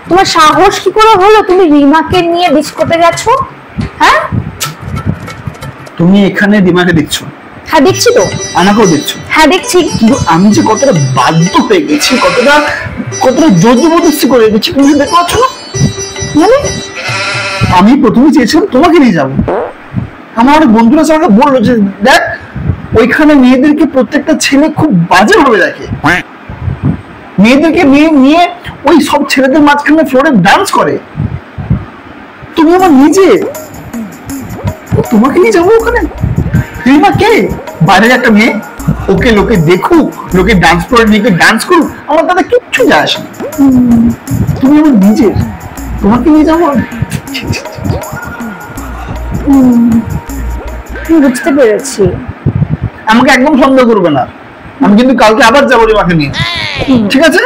তোমার সাহস কি করে হলো তুমি রিমাকে নিয়ে ডিস্কোতে গেছো? হ্যাঁ, তুমি এখানে রিমাকে দেখছো? হ্যাঁ দেখছি তো। আমাকেও দেখছো? হ্যাঁ দেখছি। কিন্তু আমি যে কতটা বাধ্য হয়ে গেছি, কতটা জবরদস্তি করে গেছি, তুমি দেখতে পাচ্ছ না? মানে আমি প্রথমে চেয়েছিলাম তোমাকে নিয়ে যাবো। আমার অনেক বন্ধুরা আমাকে বললো যে দেখ ওইখানে মেয়েদেরকে প্রত্যেকটা ছেলে খুব বাজে ভাবে দেখে, মেয়েদেরকে নিয়ে ওই সব ছেলেদের মাঝখানে ফ্লোরে ডান্স করে। তুমি আমার নিজে, তোমাকে নিয়ে যাবো ওখানে? রিমা কে? বাইরের একটা মেয়ে, ওকে লোকে দেখুক, লোকে ডান্স করে নিয়ে ডান্স করুক, আমার দাদা কিচ্ছু যায় আসে না। তুমি আমার নিজের, তোমাকে নিয়ে যাবো। বুঝতে পেরেছি। আমাকে একদম সন্দেহ করবে না, আমি কিন্তু কালকে আবার যাবো রিমাকে নিয়ে, ঠিক আছে?